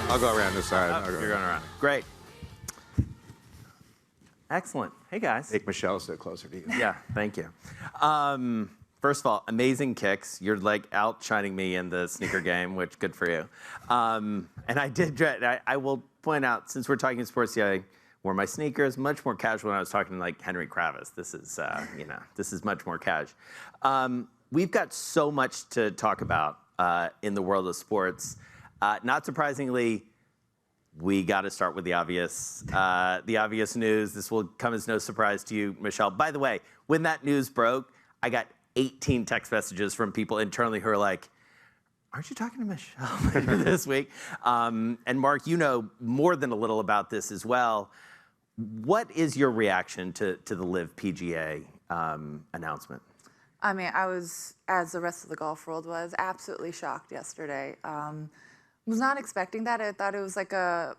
I'll go around this side. You're going around. Great. Excellent. Hey, guys. Make Michelle sit closer to you. Yeah, thank you. First of all, amazing kicks. You're like outshining me in the sneaker game, which good for you. And I will point out, since we're talking sports, I wore my sneakers, much more casual when I was talking to like Henry Kravis. This is, this is much more cash. We've got so much to talk about in the world of sports. Not surprisingly, we got to start with the obvious news. This will come as no surprise to you, Michelle. By the way, when that news broke, I got 18 text messages from people internally who are like, aren't you talking to Michelle later this week? And Mark, you know more than a little about this as well. What is your reaction to the LIV PGA announcement? I mean, I was, as the rest of the golf world was, absolutely shocked yesterday. Was not expecting that. I thought it was like a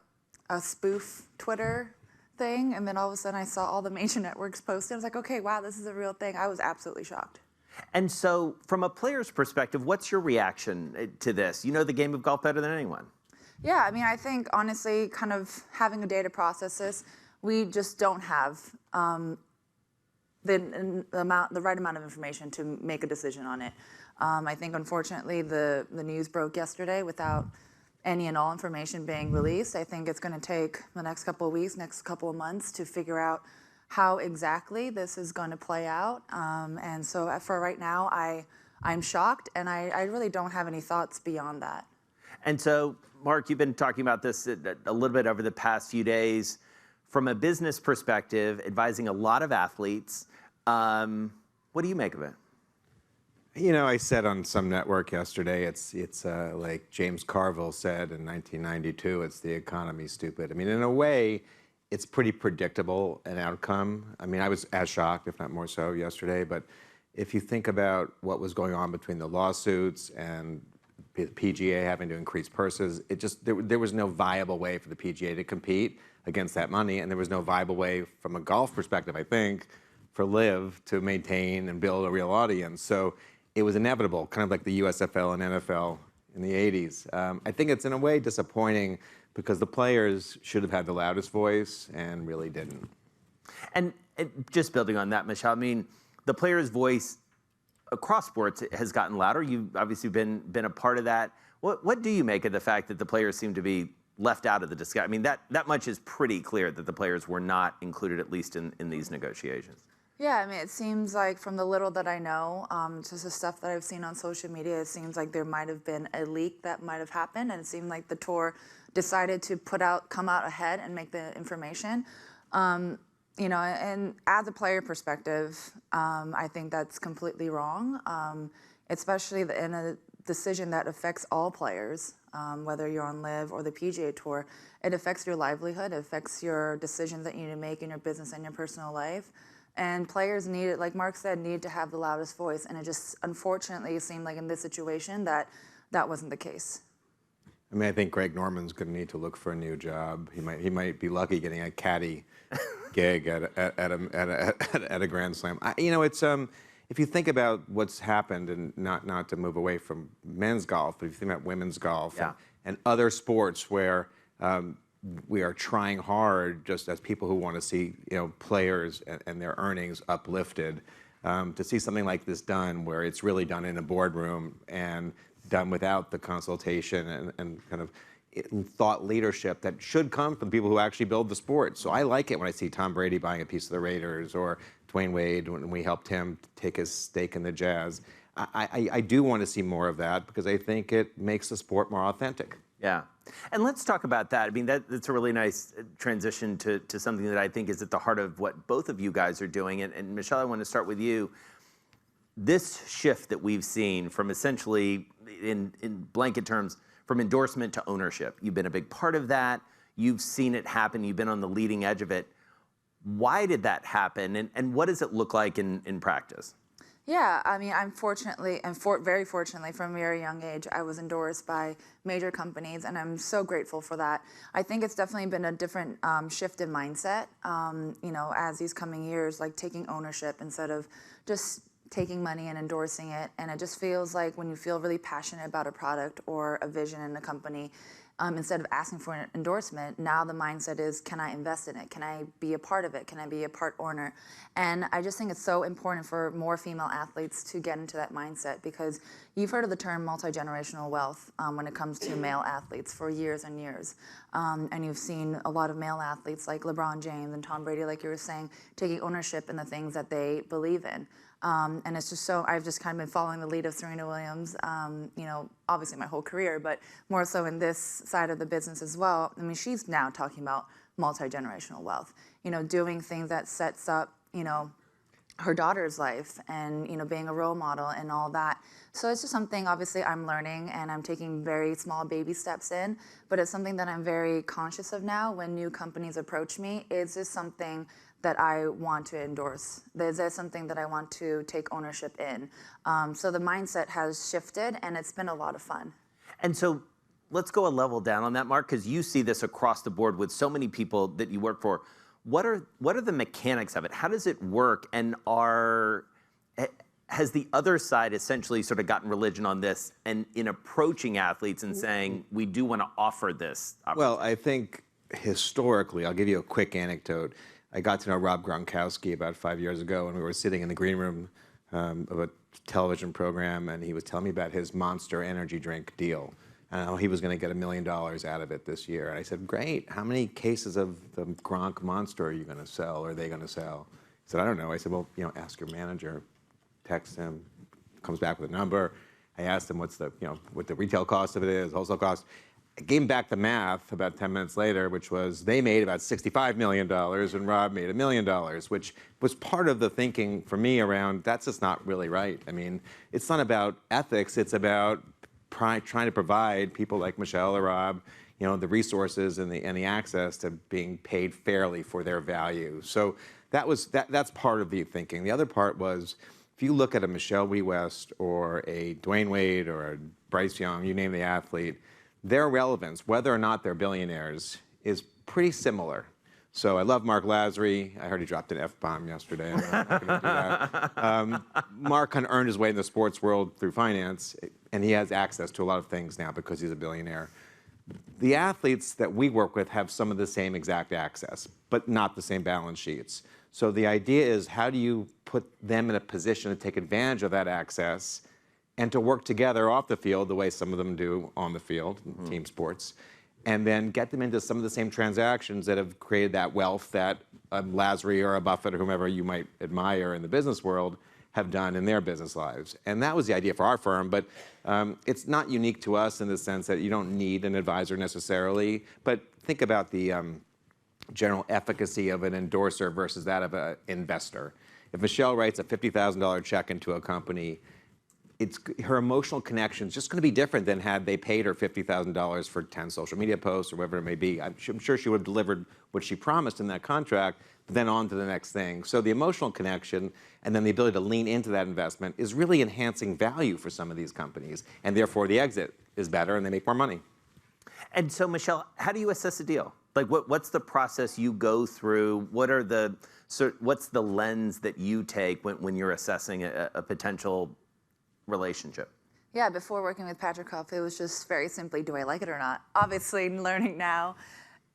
spoof Twitter thing, and then all of a sudden I saw all the major networks post it. I was like, okay, wow, this is a real thing. I was absolutely shocked. And so, from a player's perspective, what's your reaction to this? You know the game of golf better than anyone. Yeah, I mean, I think honestly, kind of having a day to process this, we just don't have the right amount of information to make a decision on it. I think, unfortunately, the news broke yesterday without any and all information being released. I think it's going to take the next couple of weeks, next couple of months to figure out how exactly this is going to play out. And so for right now, I'm shocked, and I really don't have any thoughts beyond that. And so, Mark, you've been talking about this a little bit over the past few days. From a business perspective, advising a lot of athletes, what do you make of it? You know, I said on some network yesterday, it's like James Carville said in 1992, it's the economy, stupid. I mean, in a way, it's pretty predictable an outcome. I mean, I was as shocked, if not more so, yesterday. But if you think about what was going on between the lawsuits and the PGA having to increase purses, there was no viable way for the PGA to compete against that money, and there was no viable way from a golf perspective, I think, for LIV to maintain and build a real audience. So it was inevitable, kind of like the USFL and NFL in the 80s. I think it's in a way disappointing because the players should have had the loudest voice and really didn't. And just building on that, Michelle, I mean, the players' voice across sports has gotten louder. You've obviously been a part of that. What do you make of the fact that the players seem to be left out of the discussion? I mean, that much is pretty clear that the players were not included, at least in these negotiations. Yeah, I mean, it seems like from the little that I know, just the stuff that I've seen on social media, it seems like there might have been a leak that might have happened, and it seemed like the tour decided to come out ahead and make the information. You know, and as a player perspective, I think that's completely wrong, especially in a decision that affects all players, whether you're on LIV or the PGA Tour. It affects your livelihood, it affects your decisions that you need to make in your business and your personal life. And players needed, like Mark said, need to have the loudest voice. And it just, unfortunately, seemed like in this situation that wasn't the case. I mean, I think Greg Norman's going to need to look for a new job. He might be lucky getting a caddy gig at a Grand Slam. You know, it's if you think about what's happened, and not to move away from men's golf, but if you think about women's golf and other sports where we are trying hard, just as people who want to see players and their earnings uplifted, to see something like this done, where it's really done in a boardroom and done without the consultation and kind of thought leadership that should come from people who actually build the sport. So I like it when I see Tom Brady buying a piece of the Raiders, or Dwayne Wade when we helped him take his stake in the Jazz. I do want to see more of that because I think it makes the sport more authentic. Yeah. And let's talk about that. I mean, that's a really nice transition to something that I think is at the heart of what both of you guys are doing. And Michelle, I want to start with you. This shift that we've seen from essentially, in blanket terms, from endorsement to ownership. You've been a big part of that. You've seen it happen. You've been on the leading edge of it. Why did that happen? And what does it look like in practice? Yeah, I mean, very fortunately, from a very young age, I was endorsed by major companies, and I'm so grateful for that. I think it's definitely been a different shift in mindset, as these coming years, like taking ownership instead of just taking money and endorsing it. And it just feels like when you feel really passionate about a product or a vision in a company, instead of asking for an endorsement, now the mindset is, can I invest in it? Can I be a part of it? Can I be a part owner? And I just think it's so important for more female athletes to get into that mindset, because you've heard of the term multi-generational wealth when it comes to male athletes for years and years. And you've seen a lot of male athletes like LeBron James and Tom Brady, like you were saying, taking ownership in the things that they believe in. And it's just so, I've just kind of been following the lead of Serena Williams, obviously my whole career, but more so in this side of the business as well. I mean, she's now talking about multi-generational wealth, doing things that sets up, her daughter's life and, being a role model and all that. So it's just something, obviously, I'm learning and I'm taking very small baby steps in, but it's something that I'm very conscious of now when new companies approach me. Is this something that I want to endorse? Is there something that I want to take ownership in? So the mindset has shifted, and it's been a lot of fun. And so let's go a level down on that, Mark, because you see this across the board with so many people that you work for. What are the mechanics of it? How does it work? And has the other side essentially sort of gotten religion on this and in approaching athletes and saying, we do want to offer this opportunity? Well, I think historically, I'll give you a quick anecdote. I got to know Rob Gronkowski about 5 years ago, and we were sitting in the green room of a television program, and he was telling me about his Monster energy drink deal and how he was going to get $1 million out of it this year. And I said, great, how many cases of the Gronk Monster are you going to sell, or are they going to sell? He said, I don't know. I said, well, ask your manager, text him, comes back with a number. I asked him what the retail cost of it is, wholesale cost. I gave him back the math about 10 minutes later, which was they made about $65 million and Rob made $1 million, which was part of the thinking for me around that's just not really right. I mean, it's not about ethics. It's about trying to provide people like Michelle or Rob, the resources and the access to being paid fairly for their value. So that's part of the thinking. The other part was, if you look at a Michelle Wie West or a Dwayne Wade or a Bryce Young, you name the athlete, their relevance, whether or not they're billionaires, is pretty similar. So I love Mark Lazary. I heard he dropped an F-bomb yesterday. I'm not going to do that. Mark kind of earned his way in the sports world through finance, and he has access to a lot of things now because he's a billionaire. The athletes that we work with have some of the same exact access, but not the same balance sheets. So the idea is, how do you put them in a position to take advantage of that access and to work together off the field the way some of them do on the field, team sports, and then get them into some of the same transactions that have created that wealth that a Lazary or a Buffett or whomever you might admire in the business world have done in their business lives. And that was the idea for our firm, but it's not unique to us in the sense that you don't need an advisor necessarily, but think about the general efficacy of an endorser versus that of an investor. If Michelle writes a $50,000 check into a company, her emotional connection is just going to be different than had they paid her $50,000 for 10 social media posts or whatever it may be. I'm sure she would have delivered what she promised in that contract, but then on to the next thing. So the emotional connection and then the ability to lean into that investment is really enhancing value for some of these companies, and therefore the exit is better and they make more money. And so, Michelle, how do you assess a deal? Like, what's the process you go through? What's the lens that you take when you're assessing a potential relationship? Yeah, before working with Patricof, it was just very simply, do I like it or not? Obviously, learning now,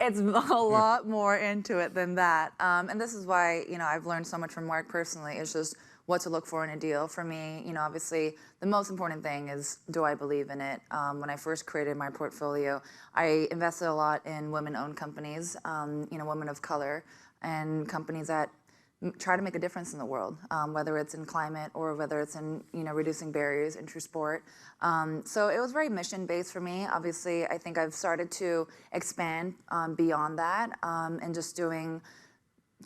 it's a lot more into it than that. And this is why, I've learned so much from Mark personally. It's just what to look for in a deal. For me, obviously, the most important thing is, do I believe in it? When I first created my portfolio, I invested a lot in women-owned companies, women of color, and companies that try to make a difference in the world, whether it's in climate or whether it's in reducing barriers into sport. So it was very mission-based for me. Obviously, I think I've started to expand beyond that and just doing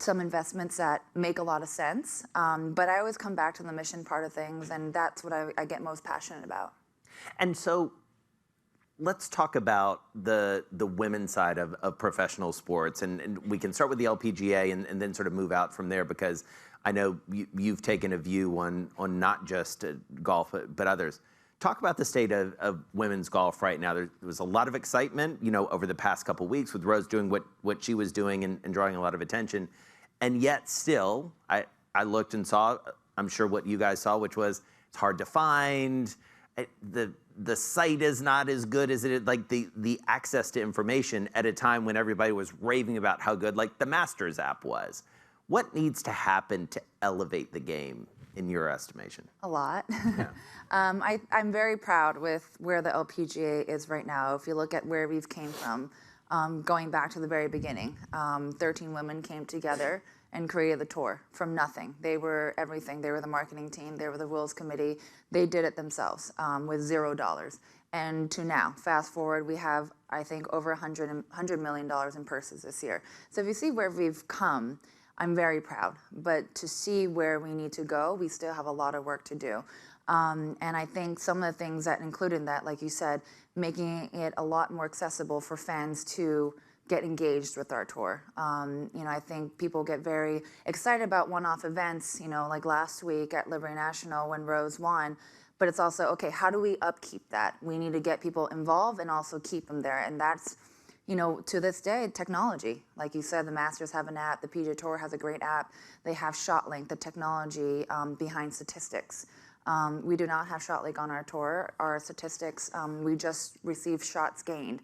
some investments that make a lot of sense. But I always come back to the mission part of things, and that's what I get most passionate about. And so let's talk about the women's side of professional sports, and we can start with the LPGA and then sort of move out from there, because I know you've taken a view on not just golf but others. Talk about the state of women's golf right now. There was a lot of excitement, over the past couple of weeks with Rose doing what she was doing and drawing a lot of attention, and yet still I looked and saw I'm sure, what you guys saw, which was it's hard to find. The site is not as good as it, like the access to information at a time when everybody was raving about how good, like, the Masters app was. What needs to happen to elevate the game, in your estimation? A lot. Yeah. I'm very proud with where the LPGA is right now. If you look at where we've came from, going back to the very beginning, 13 women came together and created the tour from nothing. They were everything. They were the marketing team. They were the rules committee. They did it themselves with $0. And to now, fast forward, we have, I think, over $100 million in purses this year. So if you see where we've come, I'm very proud. But to see where we need to go, we still have a lot of work to do. And I think some of the things that include in that, like you said, making it a lot more accessible for fans to get engaged with our tour. I think people get very excited about one-off events, like last week at Liberty National when Rose won. But it's also, okay, how do we upkeep that? We need to get people involved and also keep them there. And that's, to this day, technology. Like you said, the Masters have an app. The PGA Tour has a great app. They have ShotLink, the technology behind statistics. We do not have ShotLink on our tour. Our statistics, we just receive shots gained.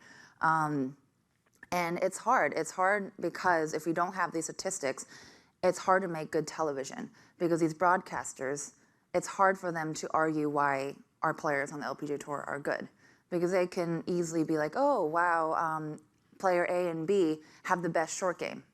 And it's hard. It's hard because if we don't have these statistics, it's hard to make good television because these broadcasters, it's hard for them to argue why our players on the LPGA Tour are good because they can easily be like, oh, wow, player A and B have the best short game.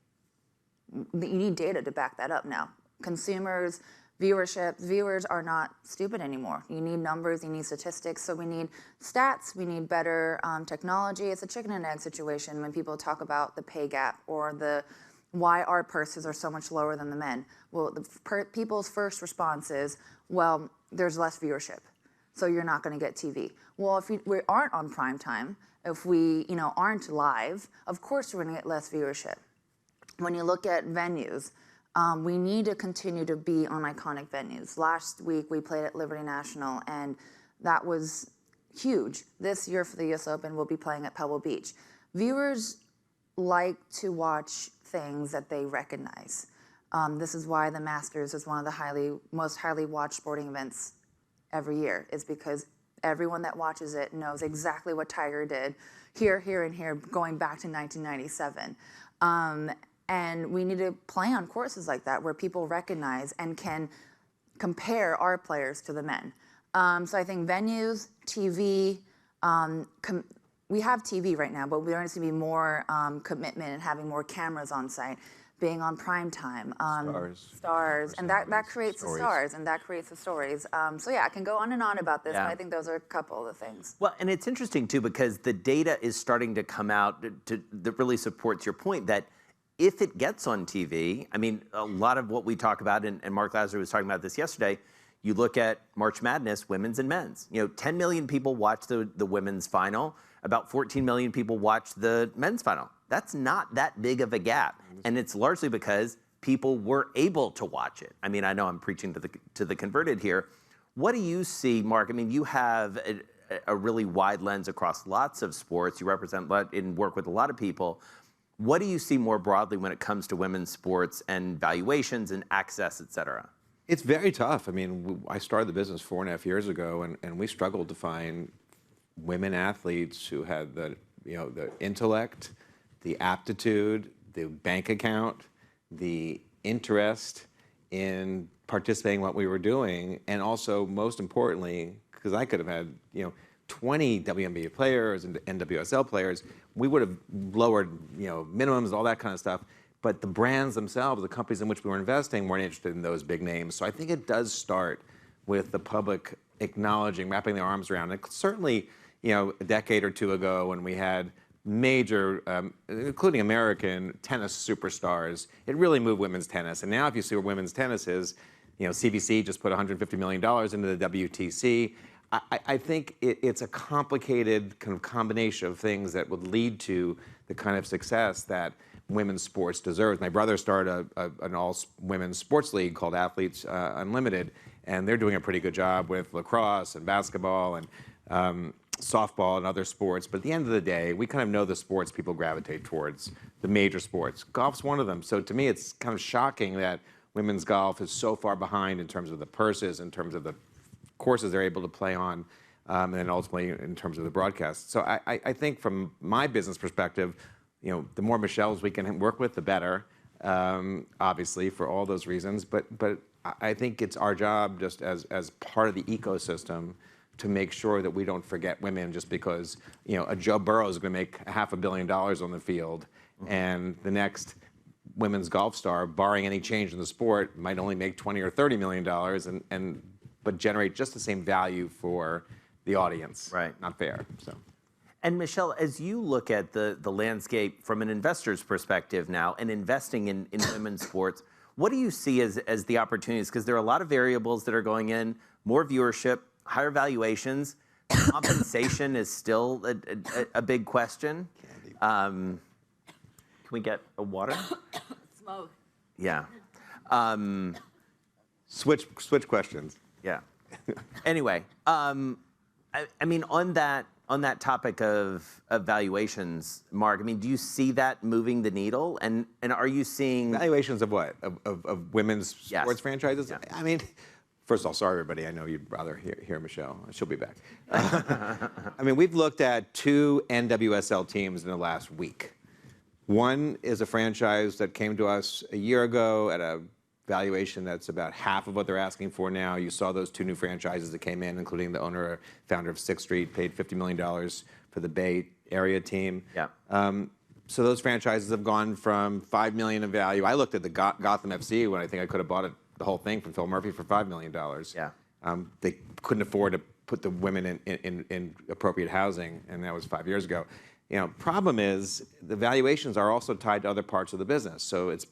You need data to back that up now. Consumers, viewers are not stupid anymore. You need numbers, you need statistics, so we need stats, we need better technology. It's a chicken and egg situation when people talk about the pay gap or why our purses are so much lower than the men. Well, people's first response is, well, there's less viewership, so you're not gonna get TV. Well, if we aren't on prime time, if we aren't live, of course we're gonna get less viewership. When you look at venues, we need to continue to be on iconic venues. Last week, we played at Liberty National, and that was huge. This year for the US Open, we'll be playing at Pebble Beach. Viewers like to watch things that they recognize. This is why the Masters is one of the most highly watched sporting events every year, is because everyone that watches it knows exactly what Tiger did here, here, and here, going back to 1997. And we need to play on courses like that where people recognize and can compare our players to the men. So I think venues, TV, we have TV right now, but there needs to be more commitment and having more cameras on site, being on prime time. Stars, and that creates the stars, and that creates the stories. So yeah, I can go on and on about this, but I think those are a couple of the things. Well, and it's interesting too because the data is starting to come out that really supports your point that if it gets on TV, I mean, a lot of what we talk about, and Mark Lazar was talking about this yesterday, you look at March Madness, women's and men's. 10 million people watch the women's final, about 14 million people watch the men's final. That's not that big of a gap. And it's largely because people were able to watch it. I mean, I know I'm preaching to the converted here. What do you see, Mark? I mean, you have a really wide lens across lots of sports. You represent and work with a lot of people. What do you see more broadly when it comes to women's sports and valuations and access, et cetera? It's very tough. I mean, I started the business 4.5 years ago, and we struggled to find women athletes who had the intellect, the aptitude, the bank account, the interest in participating in what we were doing, and also, most importantly, because I could have had 20 WNBA players and NWSL players, we would have lowered minimums, all that kind of stuff. But the brands themselves, the companies in which we were investing, weren't interested in those big names. So I think it does start with the public acknowledging, wrapping their arms around it. Certainly, a decade or two ago when we had major, including American tennis superstars, it really moved women's tennis. And now if you see where women's tennis is, CBC just put $150 million into the WTC. I think it's a complicated kind of combination of things that would lead to the kind of success that women's sports deserves. My brother started an all-women's sports league called Athletes Unlimited, and they're doing a pretty good job with lacrosse and basketball and softball and other sports. But at the end of the day, we kind of know the sports people gravitate towards, the major sports. Golf's one of them. So to me, it's kind of shocking that women's golf is so far behind in terms of the purses, in terms of the courses they're able to play on, and then ultimately in terms of the broadcast. So I think from my business perspective, the more Michelles we can work with, the better, obviously, for all those reasons. But I think it's our job, just as part of the ecosystem, to make sure that we don't forget women just because a Joe Burrow is going to make $500 million on the field, and the next women's golf star, barring any change in the sport, might only make $20 or $30 million, but generate just the same value for the audience. Right. Not fair. So. And Michelle, as you look at the landscape from an investor's perspective now and investing in women's sports, what do you see as the opportunities? Because there are a lot of variables that are going in, more viewership, higher valuations, compensation is still a big question. Can we get a water? Smoke. Yeah. Switch questions. Yeah. Anyway, I mean, on that topic of valuations, Mark, I mean, do you see that moving the needle? And are you seeing Valuations of what? Of women's Yes. sports franchises? Yeah. I mean, first of all, sorry everybody. I know you'd rather hear Michelle. She'll be back. I mean, we've looked at 2 NWSL teams in the last week. One is a franchise that came to us a year ago at a valuation that's about half of what they're asking for now. You saw those 2 new franchises that came in, including the owner, founder of 6th Street, paid $50 million for the Bay Area team. Yeah. So those franchises have gone from $5 million in value. I looked at the Gotham FC when I think I could have bought the whole thing from Phil Murphy for $5 million. Yeah. They couldn't afford to put the women in appropriate housing, and that was 5 years ago. Problem is the valuations are also tied to other parts of the business. So it's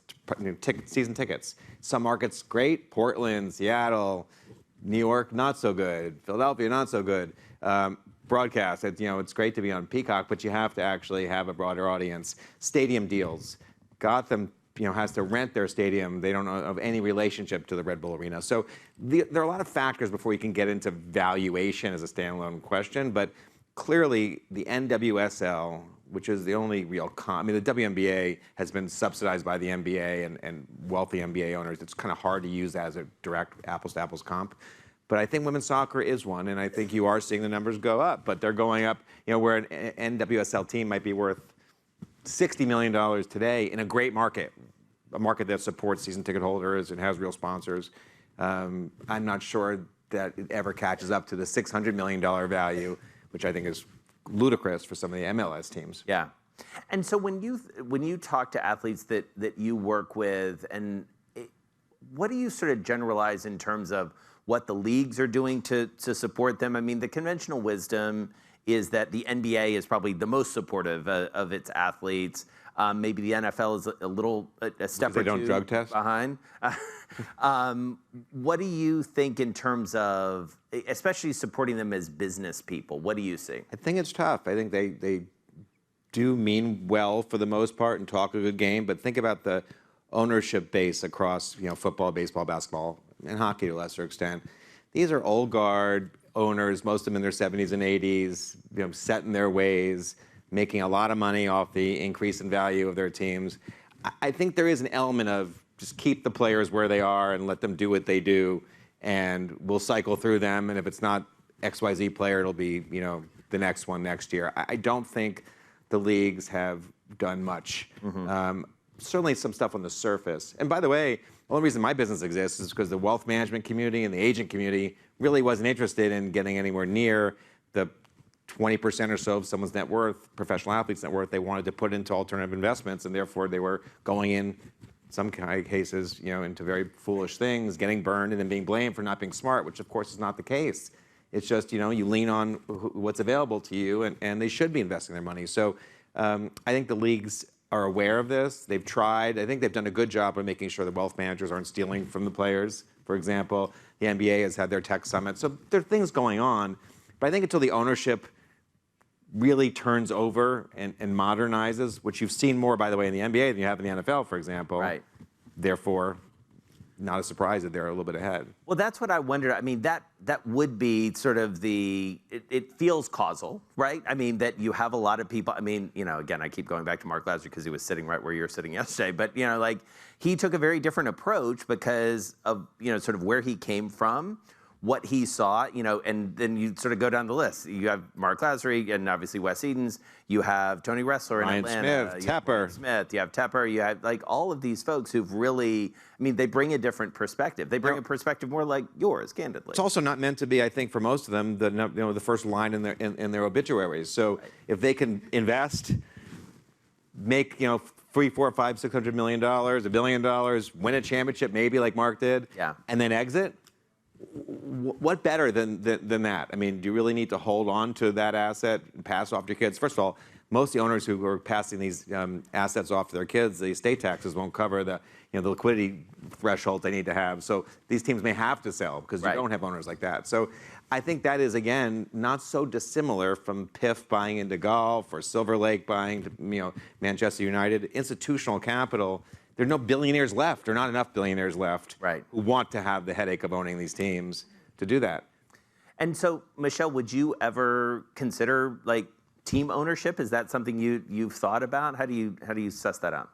season tickets. Some markets great, Portland, Seattle, New York not so good, Philadelphia not so good. Broadcast, it's great to be on Peacock, but you have to actually have a broader audience. Stadium deals, Gotham has to rent their stadium. They don't have any relationship to the Red Bull Arena. So there are a lot of factors before you can get into valuation as a standalone question, but clearly, the NWSL, which is the only real I mean, the WNBA has been subsidized by the NBA and wealthy NBA owners. It's kind of hard to use that as a direct apples-to-apples comp. But I think women's soccer is one, and I think you are seeing the numbers go up. But they're going up, where an NWSL team might be worth $60 million today in a great market, a market that supports season ticket holders and has real sponsors. I'm not sure that it ever catches up to the $600 million value, which I think is ludicrous for some of the MLS teams. Yeah. And so when you talk to athletes that you work with, what do you sort of generalize in terms of what the leagues are doing to support them? I mean, the conventional wisdom is that the NBA is probably the most supportive of its athletes. Maybe the NFL is a step or two they don't drug test? behind. What do you think in terms of, especially supporting them as business people? What do you see? I think it's tough. I think they do mean well for the most part and talk a good game, but think about the ownership base across football, baseball, basketball, and hockey to a lesser extent. These are old guard owners, most of them in their 70s and 80s, set in their ways, making a lot of money off the increase in value of their teams. I think there is an element of just keep the players where they are and let them do what they do, and we'll cycle through them. And if it's not XYZ player, it'll be the next one next year. I don't think the leagues have done much. Certainly some stuff on the surface. And by the way, the only reason my business exists is because the wealth management community and the agent community really wasn't interested in getting anywhere near the 20% or so of someone's net worth, professional athlete's net worth, they wanted to put into alternative investments, and therefore they were going in some cases, into very foolish things, getting burned and then being blamed for not being smart, which of course is not the case. It's just, you lean on what's available to you, and they should be investing their money. So I think the leagues are aware of this. They've tried. I think they've done a good job of making sure the wealth managers aren't stealing from the players, for example. The NBA has had their tech summit. So there are things going on. But I think until the ownership really turns over and modernizes, which you've seen more, by the way, in the NBA than you have in the NFL, for example. Right. Therefore, not a surprise that they're a little bit ahead. Well, that's what I wondered. I mean, that would be sort of it feels causal, right? I mean, that you have a lot of people. I mean, again, I keep going back to Mark Lazar because he was sitting right where you were sitting yesterday. But, like he took a very different approach because of, sort of where he came from, what he saw, and then you sort of go down the list. You have Mark Lazar and obviously Wes Edens. You have Tony Ressler in Ryan Atlanta. Smith, you have Tepper. Ryan Smith. You have Tepper. You have like all of these folks who've really, I mean, they bring a different perspective. They bring a perspective more like yours, candidly. It's also not meant to be, I think, for most of them, the first line in their obituaries. So if they can invest, make $300, $400, $500, $600 million, $1 billion, win a championship, maybe like Mark did, and then exit. What better than that? I mean, do you really need to hold on to that asset and pass off to your kids? First of all, most of the owners who are passing these assets off to their kids, the estate taxes won't cover the liquidity threshold they need to have. So these teams may have to sell because you don't have owners like that. So I think that is, again, not so dissimilar from PIF buying into golf or Silver Lake buying to Manchester United. Institutional capital. There are no billionaires left, or not enough billionaires left, who want to have the headache of owning these teams to do that. And so, Michelle, would you ever consider like team ownership? Is that something you've thought about? How do you suss that out?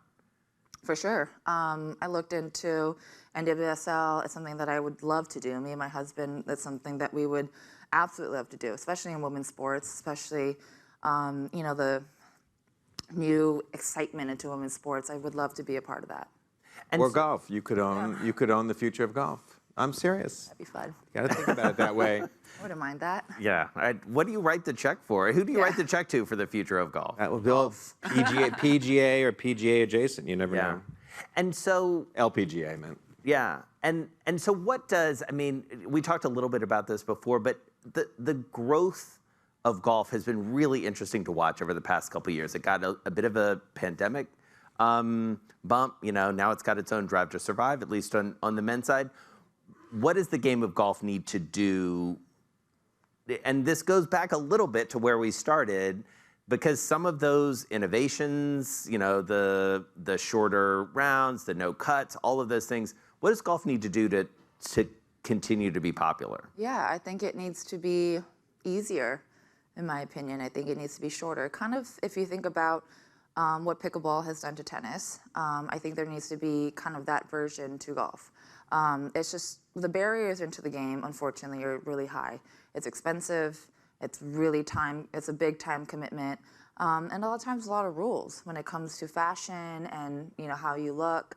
For sure. I looked into NWSL. It's something that I would love to do. Me and my husband, that's something that we would absolutely love to do, especially in women's sports, especially, the new excitement into women's sports. I would love to be a part of that. Or golf. You could own the future of golf. I'm serious. That'd be fun. You got to think about it that way. I wouldn't mind that. Yeah. What do you write the check for? Who do you write the check to for the future of golf? That will build PGA or PGA adjacent. You never know. And so LPGA meant. Yeah. And so what does, I mean, we talked a little bit about this before, but the growth of golf has been really interesting to watch over the past couple of years. It got a bit of a pandemic bump. Now it's got its own drive to survive, at least on the men's side. What does the game of golf need to do? And this goes back a little bit to where we started, because some of those innovations, the shorter rounds, the no cuts, all of those things, what does golf need to do to continue to be popular? Yeah, I think it needs to be easier. In my opinion, I think it needs to be shorter. Kind of, if you think about what pickleball has done to tennis, I think there needs to be kind of that version to golf. It's just the barriers into the game, unfortunately, are really high. It's expensive. It's really it's a big time commitment, and a lot of times a lot of rules when it comes to fashion and how you look.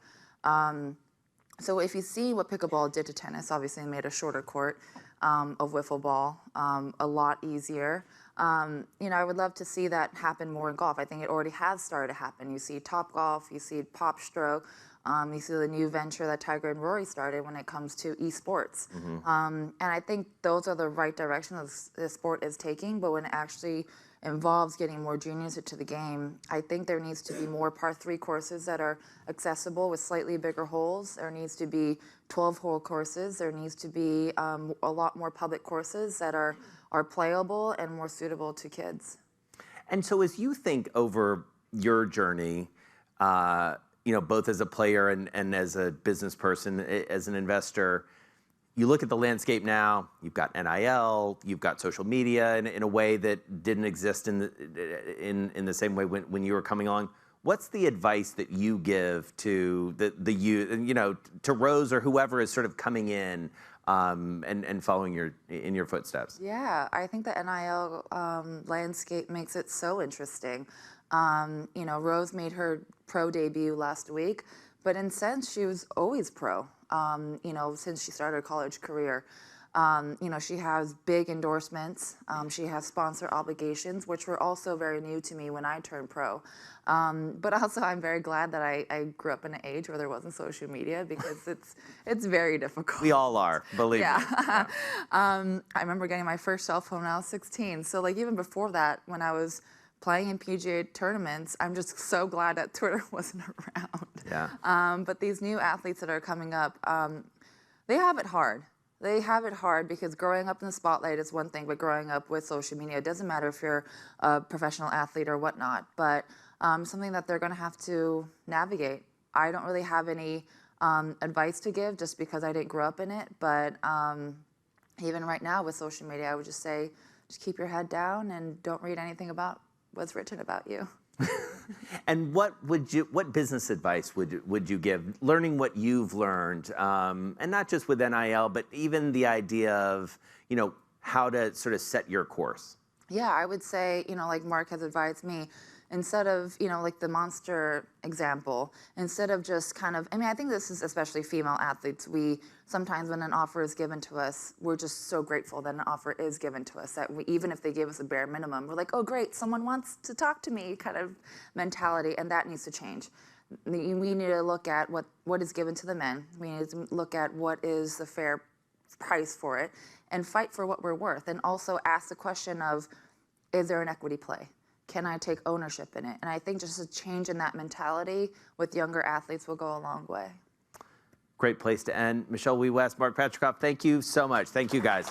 So if you see what pickleball did to tennis, obviously it made a shorter court of wiffle ball a lot easier. I would love to see that happen more in golf. I think it already has started to happen. You see Topgolf, you see Pop Stroke, you see the new venture that Tiger and Rory started when it comes to esports. And I think those are the right directions the sport is taking, but when it actually involves getting more juniors into the game, I think there needs to be more par 3 courses that are accessible with slightly bigger holes. There needs to be 12-hole courses. There needs to be a lot more public courses that are playable and more suitable to kids. And so as you think over your journey, both as a player and as a business person, as an investor, you look at the landscape now, you've got NIL, you've got social media in a way that didn't exist in the same way when you were coming along. What's the advice that you give to the youth, to Rose or whoever is sort of coming in and following in your footsteps? Yeah, I think the NIL landscape makes it so interesting. Rose made her pro debut last week, but in a sense, she was always pro, since she started her college career. She has big endorsements. She has sponsor obligations, which were also very new to me when I turned pro. But also, I'm very glad that I grew up in an age where there wasn't social media, because it's very difficult. We all are, believe me. Yeah. I remember getting my first cell phone when I was 16. So even before that, when I was playing in PGA tournaments, I'm just so glad that Twitter wasn't around. Yeah. But these new athletes that are coming up, they have it hard. They have it hard because growing up in the spotlight is one thing, but growing up with social media, it doesn't matter if you're a professional athlete or whatnot, but something that they're going to have to navigate. I don't really have any advice to give just because I didn't grow up in it. But even right now with social media, I would just say, just keep your head down and don't read anything about what's written about you. And what business advice would you give, learning what you've learned, and not just with NIL, but even the idea of, how to sort of set your course? Yeah, I would say, like Mark has advised me, instead of, like the monster example, instead of just kind of, I think this is especially female athletes, we sometimes when an offer is given to us, we're just so grateful that an offer is given to us, that even if they give us a bare minimum, we're like, oh great, someone wants to talk to me kind of mentality, and that needs to change. We need to look at what is given to the men. We need to look at what is the fair price for it and fight for what we're worth, and also ask the question of, is there an equity play? Can I take ownership in it? And I think just a change in that mentality with younger athletes will go a long way. Great place to end. Michelle Wie West, Mark Patricof, thank you so much. Thank you, guys.